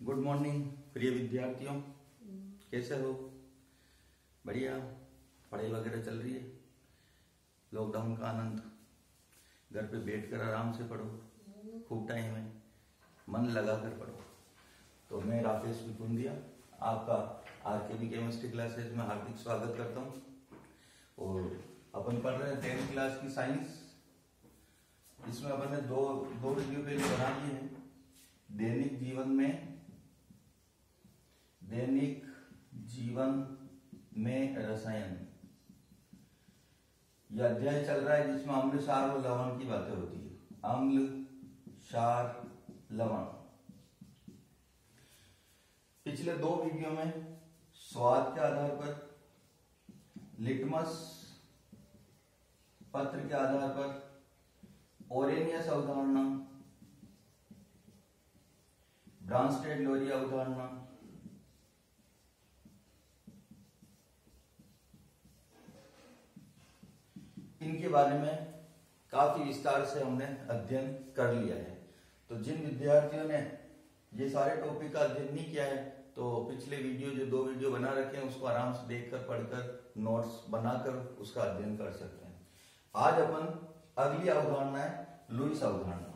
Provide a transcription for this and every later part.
Good morning प्रिय विद्यार्थियों, कैसे हो? बढ़िया। पढ़ाई वगैरह चल रही है? लॉकडाउन का आनंद, घर पे बैठकर आराम से पढ़ो, खूब टाइम है, मन लगा कर पढ़ो। तो मैं राकेश विपुंदिया आपका आरकेबी केमिस्ट्री क्लासेज में हार्दिक स्वागत करता हूँ। और अपन पढ़ रहे हैं 10th क्लास की साइंस। इसमें अपन ने दो वीडियो पहले बना दिए हैं। दैनिक जीवन में रसायन, यह अध्याय चल रहा है जिसमें अम्ल, क्षार और लवण की बातें होती है। अम्ल, क्षार, लवण। पिछले दो वीडियो में स्वाद के आधार पर, लिटमस पत्र के आधार पर, ओरेनियस अवधारणा, ब्रांस्टेड-लोरी अवधारणा, इनके बारे में काफी विस्तार से हमने अध्ययन कर लिया है। तो जिन विद्यार्थियों ने ये सारे टॉपिक का अध्ययन नहीं किया है तो पिछले वीडियो, जो दो वीडियो बना रखे हैं, उसको आराम से देखकर, पढ़कर, नोट्स बनाकर उसका अध्ययन कर सकते हैं। आज अपन अगली अवधारणा है लुईस अवधारणा।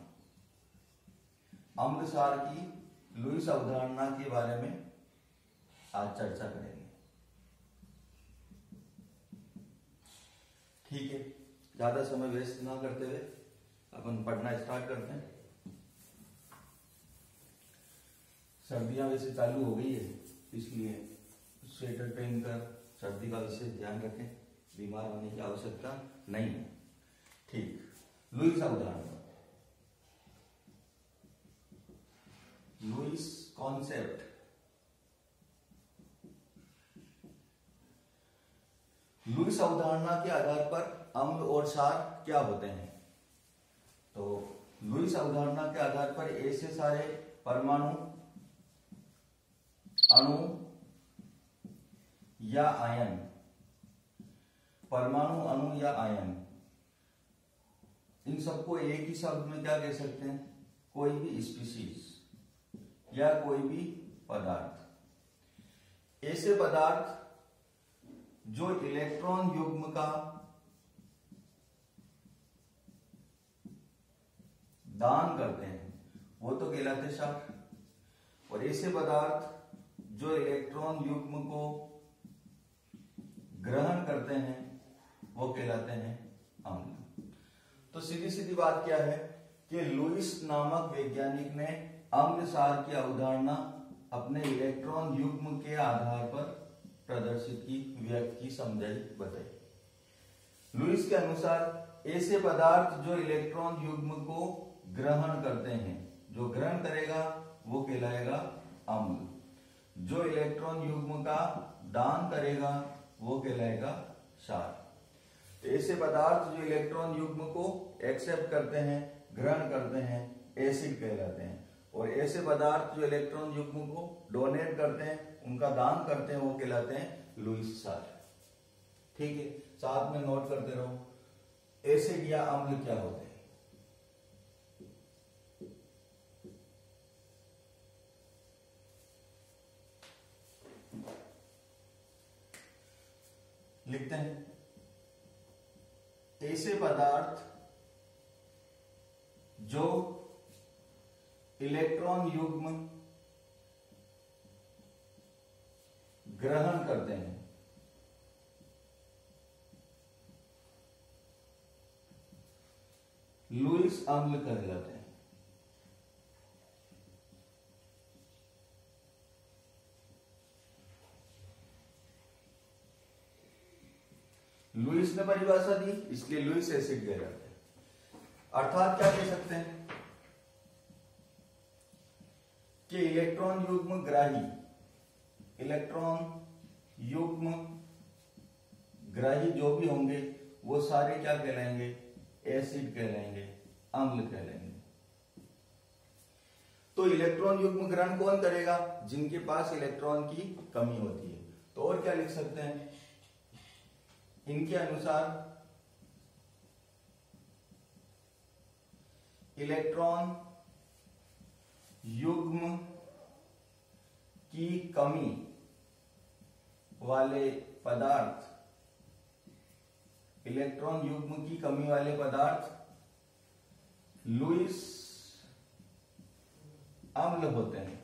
अम्ल क्षार की लुईस अवधारणा के बारे में आज चर्चा करेंगे। ठीक है, ज्यादा समय वेस्ट ना करते हुए अपन पढ़ना स्टार्ट करते हैं। सर्दियां वैसे चालू हो गई है, इसलिए स्वेटर पहनकर सर्दी का विशेष ध्यान रखें, बीमार होने की आवश्यकता नहीं है। ठीक, लुईस अवधारणा, लुईस कॉन्सेप्ट। लुईस अवधारणा के आधार पर अम्ल और क्षार क्या होते हैं? तो लुईस अवधारणा के आधार पर ऐसे सारे परमाणु, अणु या आयन, परमाणु, अणु या आयन, इन सबको एक ही शब्द में क्या कह सकते हैं? कोई भी स्पीशीज या कोई भी पदार्थ। ऐसे पदार्थ जो इलेक्ट्रॉन युग्म का दान करते हैं वो तो कहलाते क्षार, और ऐसे पदार्थ जो इलेक्ट्रॉन युग्म को ग्रहण करते हैं वो कहलाते हैं अम्ल। तो सीधी सीधी बात क्या है कि लुईस नामक वैज्ञानिक ने अम्ल क्षार की अवधारणा अपने इलेक्ट्रॉन युग्म के आधार पर प्रदर्शित की, व्यक्त की, समझाई, बताई। लुईस के अनुसार ऐसे पदार्थ जो इलेक्ट्रॉन युग्म को ग्रहण करते हैं, जो ग्रहण करेगा वो कहलाएगा अम्ल, जो इलेक्ट्रॉन युग्म का दान करेगा वो कहलाएगा क्षार। तो ऐसे पदार्थ जो इलेक्ट्रॉन युग्म को एक्सेप्ट करते हैं, ग्रहण करते हैं, एसिड कहलाते हैं, और ऐसे पदार्थ जो इलेक्ट्रॉन युग्म को डोनेट करते हैं, उनका दान करते हैं, वो कहलाते हैं लुईस क्षार। ठीक है, साथ में नोट करते रहो, एसिड या अम्ल क्या होते हैं। लिखते हैं, ऐसे पदार्थ जो इलेक्ट्रॉन युग्म ग्रहण करते हैं, लुईस अम्ल कहलाते हैं। लुईस ने परिभाषा दी, इसलिए लुईस एसिड कहलाते हैं। अर्थात क्या कह सकते हैं कि इलेक्ट्रॉन युग्म ग्राही, इलेक्ट्रॉन युग्म ग्राही जो भी होंगे वो सारे क्या कहलाएंगे? एसिड कहलाएंगे, अम्ल कहलाएंगे। तो इलेक्ट्रॉन युग्म ग्रहण कौन करेगा? जिनके पास इलेक्ट्रॉन की कमी होती है। तो और क्या लिख सकते हैं? इनके अनुसार इलेक्ट्रॉन युग्म की कमी वाले पदार्थ, इलेक्ट्रॉन युग्म की कमी वाले पदार्थ लुईस अम्ल होते हैं।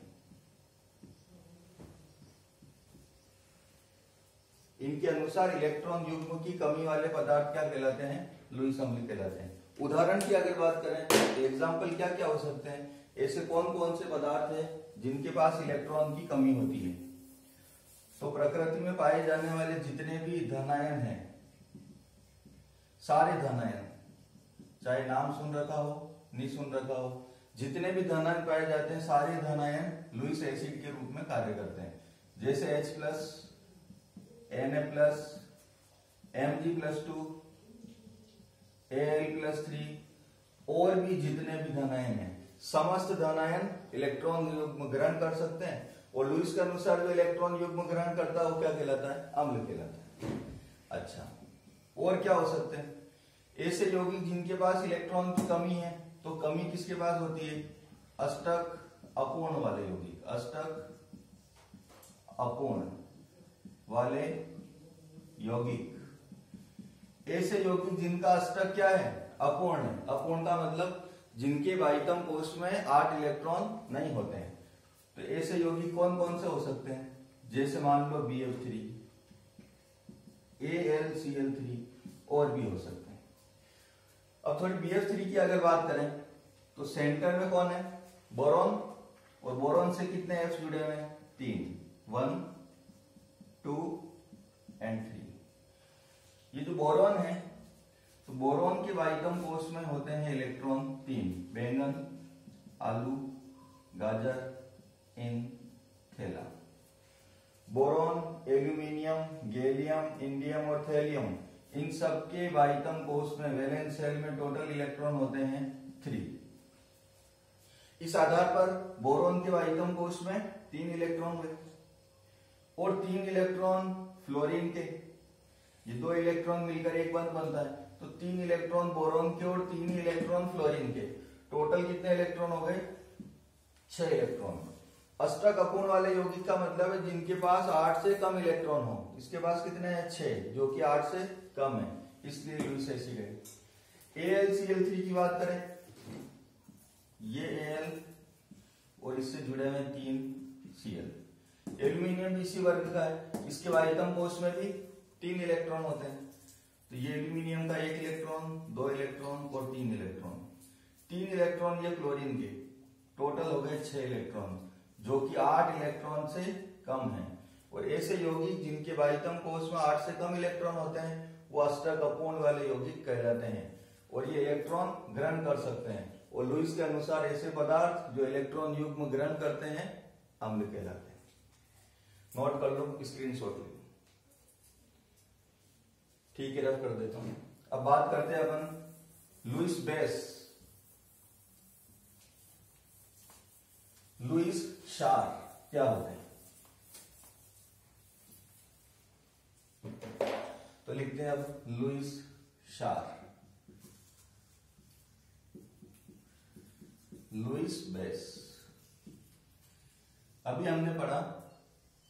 इनके अनुसार इलेक्ट्रॉन युग्म की कमी वाले पदार्थ क्या कहलाते हैं? लुईस अम्ल कहलाते हैं। उदाहरण की अगर बात करें, एग्जाम्पल क्या क्या हो सकते हैं? ऐसे कौन कौन से पदार्थ हैं जिनके पास इलेक्ट्रॉन की कमी होती है? तो प्रकृति में पाए जाने वाले जितने भी धनायन हैं, सारे धनायन, चाहे नाम सुन रखा हो नहीं सुन रखा हो, जितने भी धनायन पाए जाते हैं सारे धनायन लुईस एसिड के रूप में कार्य करते हैं। जैसे H+, Na+, Mg+2, Al+3 और भी जितने भी धनायन हैं, समस्त धनायन इलेक्ट्रॉन युग्म ग्रहण कर सकते हैं। और लुईस के अनुसार जो इलेक्ट्रॉन युग्म ग्रहण करता है वो क्या कहलाता है? अम्ल कहलाता है। अच्छा, और क्या हो सकते हैं? ऐसे यौगिक जिनके पास इलेक्ट्रॉन की कमी है, तो कमी किसके पास होती है? अष्टक अपूर्ण वाले यौगिक, अष्टक अपूर्ण वाले यौगिक। ऐसे यौगिक जिनका अष्टक क्या है? अपूर्ण है। अपूर्ण का मतलब जिनके बाह्यतम कोश में 8 इलेक्ट्रॉन नहीं होते हैं। तो ऐसे यौगिक कौन कौन से हो सकते हैं? जैसे मान लो BF3, AlCl3 और भी हो सकते हैं। अब थोड़ी BF3 की अगर बात करें तो सेंटर में कौन है? बोरॉन। और बोरॉन से कितने F जुड़े हुए हैं? 3, 1, 2 एंड 3। ये जो बोरॉन है, तो बोरॉन के बाह्यतम कोश में होते हैं इलेक्ट्रॉन 3, बैंगन, आलू, गाजर, इन, थैला। बोरॉन, एल्यूमिनियम, गैलियम, इंडियम और थैलियम, इन सबके बाह्यतम कोश में वैलेंस शेल में टोटल इलेक्ट्रॉन होते हैं 3। इस आधार पर बोरॉन के बाह्यतम कोश में 3 इलेक्ट्रॉन हुए और 3 इलेक्ट्रॉन फ्लोरीन के। ये 2 इलेक्ट्रॉन मिलकर एक बंध बनता है, तो 3 इलेक्ट्रॉन बोरॉन के और 3 इलेक्ट्रॉन फ्लोरीन के। टोटल कितने इलेक्ट्रॉन हो गए? 6 इलेक्ट्रॉन। अष्टक अपूर्ण वाले यौगिक का मतलब है जिनके पास 8 से कम इलेक्ट्रॉन हो। इसके पास कितने हैं? 6, जो कि 8 से कम है, इसलिए लुईस एसिड है। AlCl3 की बात करें, ये Al और इससे जुड़े हुए 3 Cl। एल्यूमिनियम भी इसी वर्ग का है, इसके बाह्यतम कोश में भी 3 इलेक्ट्रॉन होते हैं। तो ये एल्यूमिनियम का 1 इलेक्ट्रॉन, 2 इलेक्ट्रॉन और 3 इलेक्ट्रॉन। 3 इलेक्ट्रॉन ये क्लोरीन के, टोटल हो गए 6 इलेक्ट्रॉन, जो कि 8 इलेक्ट्रॉन से कम है। और ऐसे यौगिक जिनके बाह्यतम कोश में 8 से कम इलेक्ट्रॉन होते हैं वो अष्टक अपूर्ण वाले यौगिक कहलाते हैं और ये इलेक्ट्रॉन ग्रहण कर सकते हैं। और लुईस के अनुसार ऐसे पदार्थ जो इलेक्ट्रॉन युग्म ग्रहण करते हैं अम्ल कहलाते हैं। नोट कर लो, स्क्रीनशॉट ले लो। ठीक है, रफ कर देता हूं। अब बात करते हैं अपन लुईस बेस, लुईस क्षार क्या होते हैं। तो लिखते हैं अब लुईस क्षार, लुईस बेस। अभी हमने पढ़ा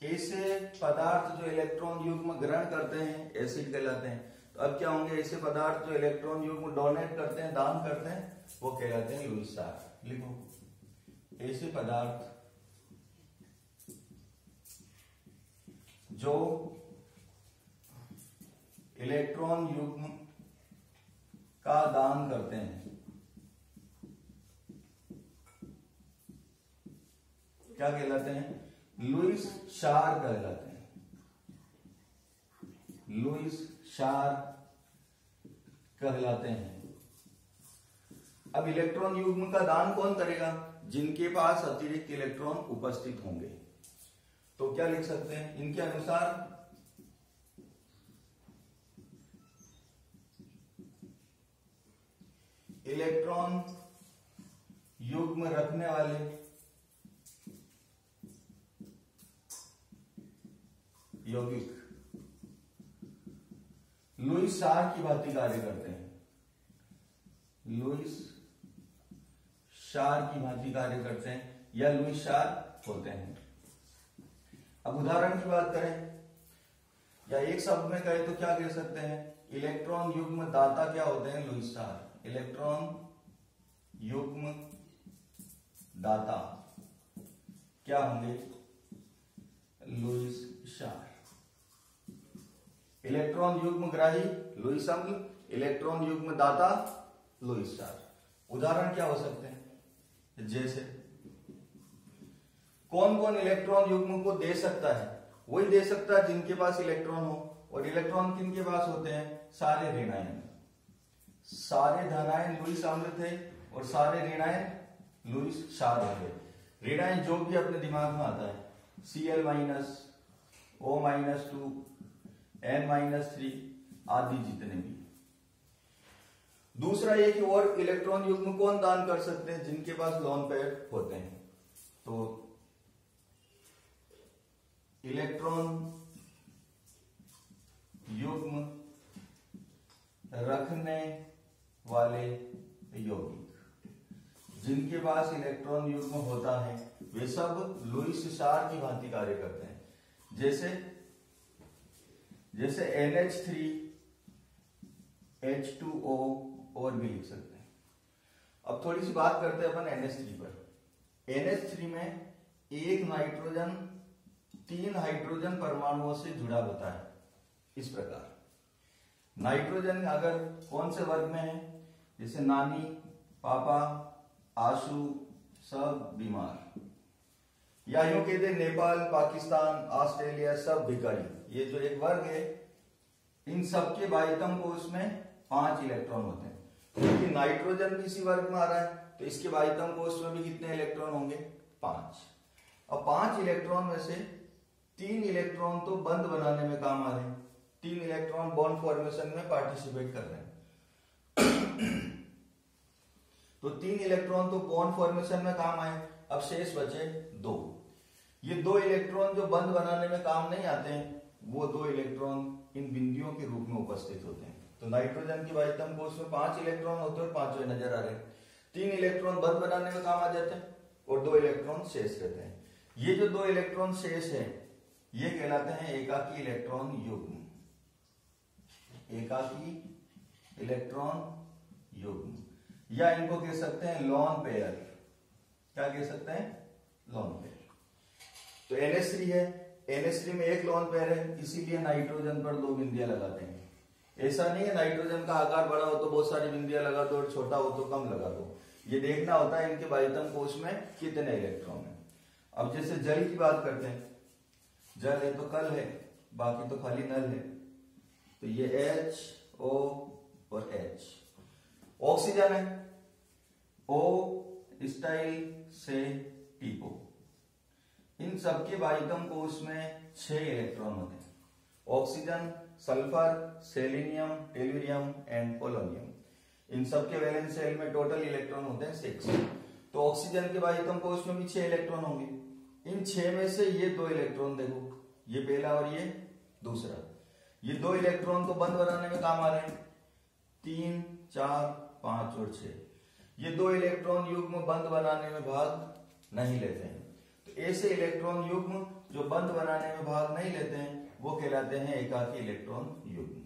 ऐसे पदार्थ जो इलेक्ट्रॉन युग्म ग्रहण करते हैं एसिड कहलाते हैं। तो अब क्या होंगे? ऐसे पदार्थ जो इलेक्ट्रॉन युग्म डोनेट करते हैं, दान करते हैं, वो कहलाते हैं लुईस क्षार। लिखो, ऐसे पदार्थ जो इलेक्ट्रॉन युग्म का दान करते हैं क्या कहलाते हैं? लुईस क्षार कहलाते हैं। लुईस क्षार कहलाते हैं। अब इलेक्ट्रॉन युग्म का दान कौन करेगा? जिनके पास अतिरिक्त इलेक्ट्रॉन उपस्थित होंगे। तो क्या लिख सकते हैं? इनके अनुसार इलेक्ट्रॉन युग्म रखने वाले यौगिक लुईस क्षार की भांति कार्य करते हैं। लुईस क्षार की भांति कार्य करते हैं या लुईस क्षार होते हैं। अब उदाहरण की बात करें या एक शब्द में कहें तो क्या कह सकते हैं, इलेक्ट्रॉन युग्म दाता क्या होते हैं, लुईस स्टार। इलेक्ट्रॉन युग्म दाता क्या होंगे, लुईस स्टार। इलेक्ट्रॉन युग्म ग्राही लुईस अम्ल, इलेक्ट्रॉन युग्म दाता लुईस स्टार। उदाहरण क्या हो सकते हैं, जैसे कौन कौन इलेक्ट्रॉन युग्म को दे सकता है, वही दे सकता है जिनके पास इलेक्ट्रॉन हो। और इलेक्ट्रॉन किनके पास होते हैं, सारे ऋणायन। सारे धनायन लुईस अम्ल थे और सारे ऋणायन लुईस क्षार होंगे। ऋणायन जो भी अपने दिमाग में आता है, Cl minus, O minus 2, N minus 3 आदि जितने भी। दूसरा ये कि और इलेक्ट्रॉन युग्म कौन दान कर सकते हैं, जिनके पास लोन पेयर होते हैं। तो इलेक्ट्रॉन युग्म रखने वाले यौगिक, जिनके पास इलेक्ट्रॉन युग्म होता है, वे सब लुईस स्टार की भांति कार्य करते हैं। जैसे NH3 H2O और भी लिख सकते हैं। अब थोड़ी सी बात करते हैं अपन NH3 पर। NH3 में एक नाइट्रोजन 3 हाइड्रोजन परमाणुओं से जुड़ा होता है। इस प्रकार नाइट्रोजन अगर कौन से वर्ग में है, जैसे नानी, पापा, आशु, सब बीमार, या यूं कहते नेपाल, पाकिस्तान, ऑस्ट्रेलिया, सब भिखारी। ये जो एक वर्ग है, इन सबके बाह्यतम कोश में 5 इलेक्ट्रॉन होते हैं। क्योंकि नाइट्रोजन भी इसी वर्ग में आ रहा है, तो इसके बाह्यतम कोश में भी कितने इलेक्ट्रॉन होंगे, 5। अब 5 इलेक्ट्रॉन में से 3 इलेक्ट्रॉन तो बंध बनाने में काम आ रहे हैं, 3 इलेक्ट्रॉन बॉन्ड फॉर्मेशन में पार्टिसिपेट कर रहे हैं। तो 3 इलेक्ट्रॉन तो बॉन्ड फॉर्मेशन में काम आए। अब शेष बचे 2। ये 2 इलेक्ट्रॉन जो बंध बनाने में काम नहीं आते हैं, वो 2 इलेक्ट्रॉन इन बिंदुओं के रूप में उपस्थित होते हैं। तो नाइट्रोजन की बाह्यतम कोश में 5 इलेक्ट्रॉन होते हैं और 5 नजर आ रहे हैं। 3 इलेक्ट्रॉन बंध बनाने में काम आ जाते हैं और 2 इलेक्ट्रॉन शेष रहते हैं। ये जो 2 इलेक्ट्रॉन शेष है, ये कहलाते हैं एकाकी इलेक्ट्रॉन युग्म। एकाकी इलेक्ट्रॉन युग्म, या इनको कह सकते हैं लोन पेयर। क्या कह सकते हैं, लोन पेयर। तो NH3 है, NH3 में एक लोन पेयर है, इसीलिए नाइट्रोजन पर 2 बिंदियां लगाते हैं। ऐसा नहीं है नाइट्रोजन का आकार बड़ा हो तो बहुत सारी बिंदियां लगा दो और छोटा हो तो कम लगा दो। ये देखना होता है इनके बाह्यतम कोश में कितने इलेक्ट्रॉन है। अब जैसे जल की बात करते हैं, जल है तो कल है, बाकी तो खाली नल है। तो ये H, O और H। ऑक्सीजन है, O स्टाइल से टीपो। इन सबके बाह्यतम कोश में 6 इलेक्ट्रॉन होते हैं। Oxygen, sulphur, selenium, tellurium and polonium, इन सबके वैलेंस शेल में टोटल इलेक्ट्रॉन होते हैं 6। तो ऑक्सीजन के बाह्यतम कोश में भी 6 इलेक्ट्रॉन होंगे। इन 6 में से ये 2 इलेक्ट्रॉन देखो, ये पहला और ये दूसरा। ये 2 इलेक्ट्रॉन तो बंध बनाने में काम आ रहे हैं, 3, 4, 5 और 6। ये 2 इलेक्ट्रॉन युग्म बंध बनाने में भाग नहीं लेते हैं। तो ऐसे इलेक्ट्रॉन युग्म जो बंध बनाने में भाग नहीं लेते हैं, वो कहलाते हैं एकाकी इलेक्ट्रॉन युग्म।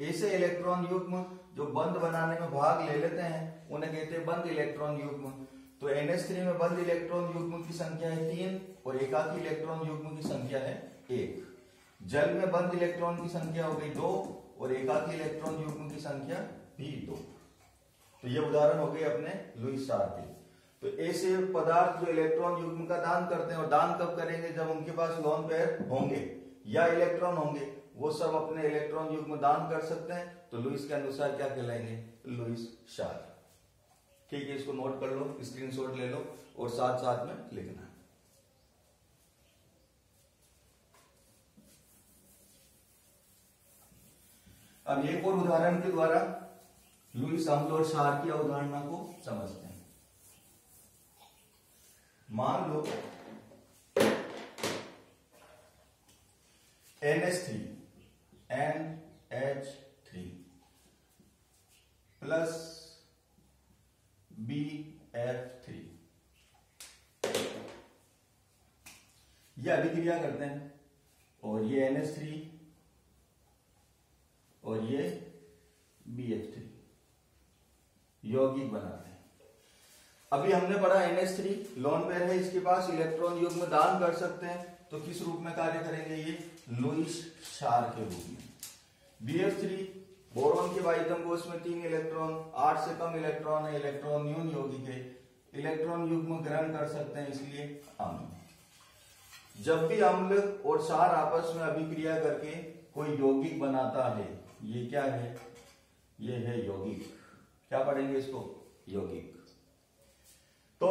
ऐसे इलेक्ट्रॉन युग्म जो बंध बनाने में भाग ले लेते हैं, उन्हें कहते हैं बंध इलेक्ट्रॉन युग्म। तो NH3 में बंध इलेक्ट्रॉन युग्म की संख्या है 3 और एकाकी इलेक्ट्रॉन युग्म की संख्या है 1। जल में बंध इलेक्ट्रॉन की संख्या हो गई 2 और एकाकी इलेक्ट्रॉन युग्म की संख्या भी 2। तो ये उदाहरण हो गए अपने लुईस स्टार के। तो ऐसे पदार्थ जो इलेक्ट्रॉन युग्म का दान करते हैं, और दान कब करेंगे, जब उनके पास लोन पेयर होंगे या इलेक्ट्रॉन होंगे, वो सब अपने इलेक्ट्रॉन युग्म दान कर सकते हैं। तो लुईस के अनुसार क्या कहलाएंगे, लुईस स्टार। ठीक है, इसको नोट कर लो, स्क्रीनशॉट ले लो और साथ साथ में लिखना। अब एक और उदाहरण के द्वारा लुईस अम्ल और क्षार की अवधारणा को समझते हैं। मान लो NH3 NH3 प्लस BF3, ये अभिक्रिया करते हैं और ये NH3 और ये BH3 यौगिक बनाते हैं। अभी हमने पढ़ा NH3 लोन पेयर है, इसके पास इलेक्ट्रॉन युग्म दान कर सकते हैं, तो किस रूप में कार्य करेंगे ये? लुईस क्षार के रूप में। BF3 बोरॉन के वाइटम कोष में 3 इलेक्ट्रॉन, 8 से कम इलेक्ट्रॉन है, इलेक्ट्रॉन न्यून यौगिक है, इलेक्ट्रॉन युग्म ग्रहण कर सकते हैं, इसलिए अम्ल। जब भी अम्ल और क्षार आपस में अभिक्रिया करके कोई यौगिक बनाता है, ये क्या है? ये है यौगिक। क्या पढ़ेंगे इसको? यौगिक। तो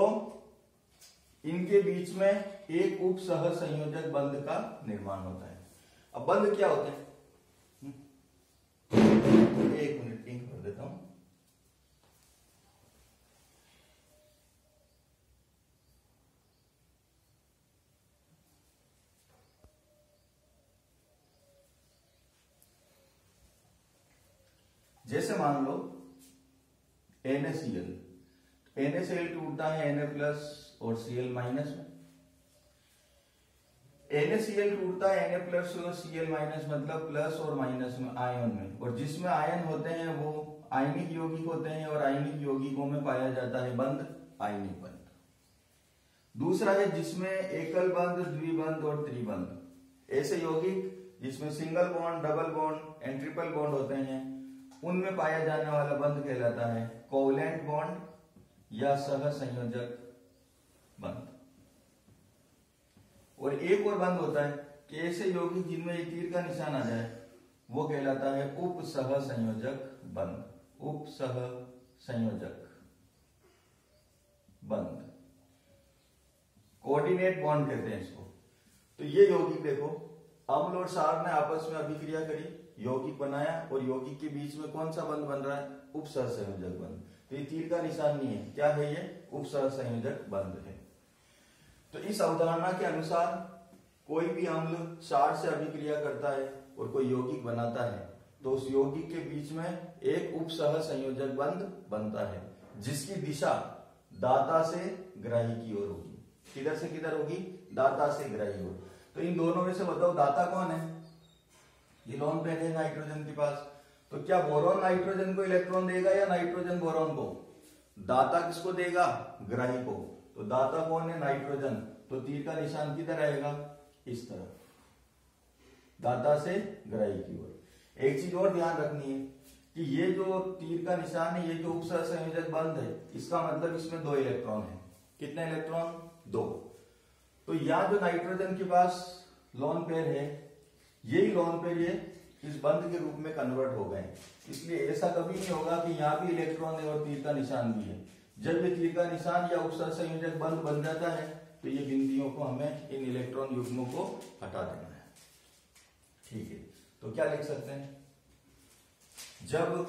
इनके बीच में एक उप सह संयोजक बंध का निर्माण होता है। अब बंध क्या होते हैं? एक मिनट इंक कर देता हूं। जैसे मान लो NaCl, NaCl टूटता है Na+ और Cl- में। NaCl टूटता है Na+ और Cl- मतलब प्लस और माइनस में, आयन में, और जिसमें आयन होते हैं वो आयनिक यौगिक होते हैं, और आयनिक यौगिकों में पाया जाता है बंध, आयनिक बंध। दूसरा है जिसमें एकल बंध, द्विबंध और त्रिबंध। ऐसे यौगिक जिसमें single bond, double bond and triple bond होते हैं, उनमें पाया जाने वाला बंध कहलाता है कोवलेंट बॉन्ड या सह संयोजक बंध। और एक और बंध होता है कि ऐसे यौगिक जिनमें एक तीर का निशान आ जाए, वो कहलाता है उप सह संयोजक बंध। उप सह संयोजक बंध, कोऑर्डिनेट बॉन्ड कहते हैं इसको। तो ये यौगिक देखो, अम्ल और क्षार ने आपस में अभिक्रिया करी, यौगिक बनाया, और यौगिक के बीच में कौन सा बंध बन रहा है? उप सह संयोजक बंध। तो ये तीर का निशान नहीं है, क्या है ये? उप सह संयोजक बंध है। तो इस अवधारणा के अनुसार कोई भी अम्ल क्षार से अभिक्रिया करता है और कोई यौगिक बनाता है, तो उस यौगिक के बीच में एक उप सह संयोजक बंध बनता है, जिसकी दिशा दाता से ग्राही की ओर होगी। किधर से किधर होगी? दाता से ग्राही ओर। तो इन दोनों में से बताओ दाता कौन है? ये लोन पेयर है नाइट्रोजन के पास। तो क्या बोरॉन नाइट्रोजन को इलेक्ट्रॉन देगा या नाइट्रोजन बोरॉन को? दाता किसको देगा? ग्राही को। तो दाता कौन है? नाइट्रोजन। तो तीर का निशान किधर आएगा? इस तरफ, दाता से ग्राही की ओर। एक चीज और ध्यान रखनी है कि ये जो तीर का निशान है, ये जो उपसह संयोजक बंध है, इसका मतलब इसमें 2 इलेक्ट्रॉन है। कितने इलेक्ट्रॉन? 2। तो यहां जो नाइट्रोजन के पास लोन पेयर है, यही लोन पेयर ये इस बंध के रूप में कन्वर्ट हो गए। इसलिए ऐसा कभी नहीं होगा कि यहाँ भी इलेक्ट्रॉन है और तीर का निशान भी है। जब ये तीर का निशान या उपसह संयोजक बंध बन जाता है, तो ये बिंदुओं को हमें, इन इलेक्ट्रॉन युग्मों को हटा देना है। ठीक है, तो क्या लिख सकते हैं? जब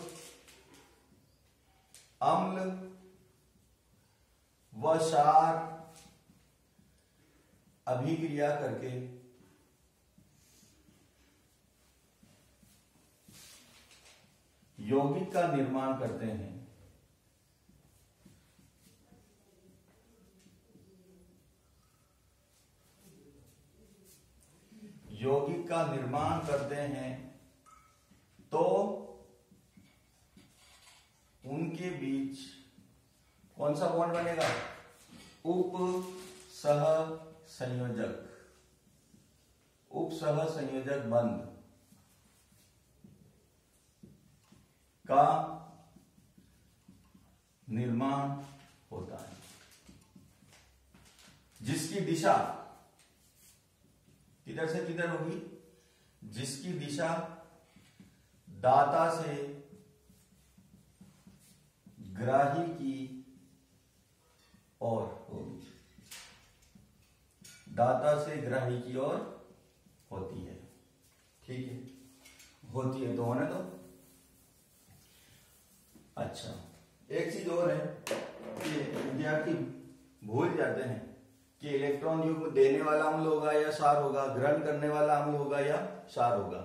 अम्ल व क्षार अभिक्रिया करके यौगिक का निर्माण करते हैं, यौगिक का निर्माण करते हैं, तो उनके बीच कौन सा बॉन्ड बनेगा? उप सह संयोजक, उप सह संयोजक बंध का निर्माण होता है, जिसकी दिशा किधर से किधर होगी? जिसकी दिशा दाता से ग्राही की ओर होगी, दाता से ग्राही की ओर होती है। ठीक है, होती है तो होने दो। अच्छा, एक चीज और है कि विद्यार्थी भूल जाते हैं कि इलेक्ट्रॉन युग्म देने वाला अम्ल होगा या क्षार होगा, ग्रहण करने वाला अम्ल होगा या क्षार होगा।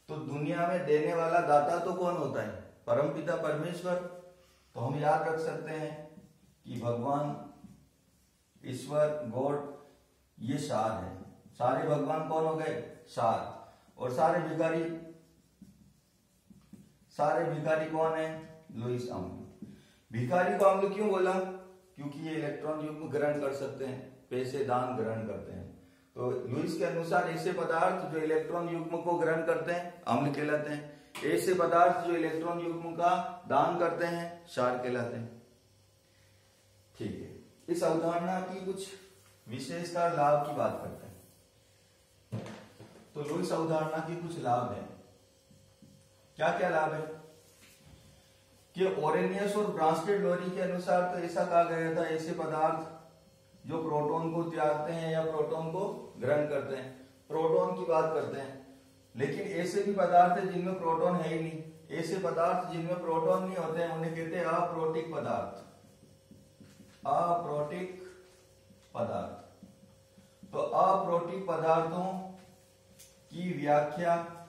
तो दुनिया में देने वाला दाता तो कौन होता है? परमपिता परमेश्वर। तो हम याद रख सकते हैं कि भगवान, ईश्वर, गॉड, ये क्षार है। सारे भगवान कौन हो गए? क्षार। और सारे भिखारी कौन है? लुईस अम्ल। भिखारी को अम्ल क्यों बोला? क्योंकि ये इलेक्ट्रॉन युग्म ग्रहण कर सकते हैं, पैसे दान ग्रहण करते हैं। तो लुईस के अनुसार ऐसे पदार्थ जो इलेक्ट्रॉन युग्म को ग्रहण करते हैं अम्ल कहलाते हैं, ऐसे पदार्थ जो इलेक्ट्रॉन युग्म का दान करते हैं क्षार कहलाते हैं। ठीक है, इस अवधारणा की कुछ विशेषता लाभ की बात करते हैं। तो लुईस अवधारणा की कुछ लाभ है। क्या क्या लाभ है? कि ओरेनियस और ब्रांस्टेड-लोरी के अनुसार तो ऐसा कहा गया था, ऐसे पदार्थ जो प्रोटॉन को त्यागते हैं या प्रोटॉन को ग्रहण करते हैं, प्रोटॉन की बात करते हैं। लेकिन ऐसे भी पदार्थ है जिनमें प्रोटॉन है ही नहीं। ऐसे पदार्थ जिनमें प्रोटॉन नहीं होते हैं उन्हें कहते हैं अप्रोटिक पदार्थ। अप्रोटिक पदार्थ। तो अप्रोटिक पदार्थों की व्याख्या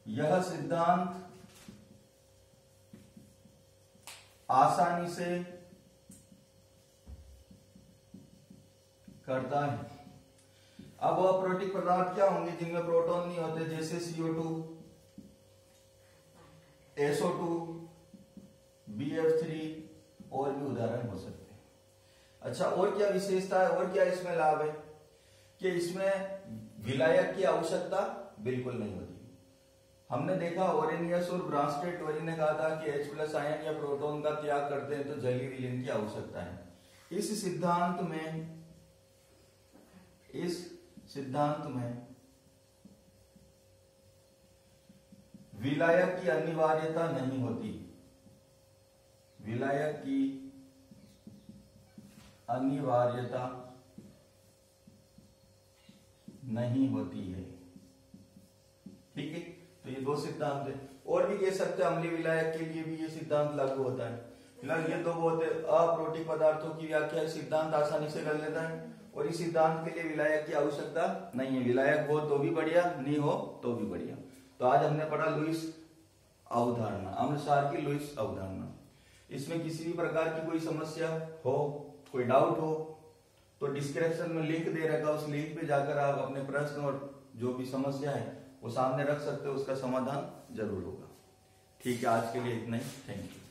यह सिद्धांत आसानी से करता है। अब अप्रोटिक पदार्थ क्या होंगे? जिनमें प्रोटॉन नहीं होते, जैसे CO2, SO2, BF3 और भी उदाहरण हो सकते हैं। अच्छा, और क्या विशेषता है और क्या इसमें लाभ है? कि इसमें विलायक की आवश्यकता बिल्कुल नहीं होती। हमने देखा ओरेनियस और ब्रांस्टेड-लोरी ने कहा था कि H+ आयन या प्रोटॉन का त्याग करते हैं तो जलीय विलयन की आवश्यकता है। इस सिद्धांत में विलायक की अनिवार्यता नहीं होती। विलायक की अनिवार्यता नहीं होती है। ठीक है, तो ये दो सिद्धांत है। और भी कह सकते हैं अम्लीय विलायक के लिए भी ये सिद्धांत लागू होता है। फिलहाल ये दो बहुत अप्रोटिक पदार्थों की व्याख्या सिद्धांत आसानी से कर लेता है, और इस सिद्धांत के लिए विलायक की आवश्यकता नहीं है। विलायक हो तो भी बढ़िया, नहीं हो तो भी बढ़िया। तो आज हमने पढ़ा लुईस अवधारणा, अम्लसार की लुईस अवधारणा। इसमें किसी भी प्रकार की कोई समस्या हो, कोई डाउट हो तो डिस्क्रिप्शन में लिंक दे रखा, उस लिंक पे जाकर आप अपने प्रश्न और जो भी समस्या है वो सामने रख सकते हो, उसका समाधान जरूर होगा। ठीक है, आज के लिए इतना ही। Thank you.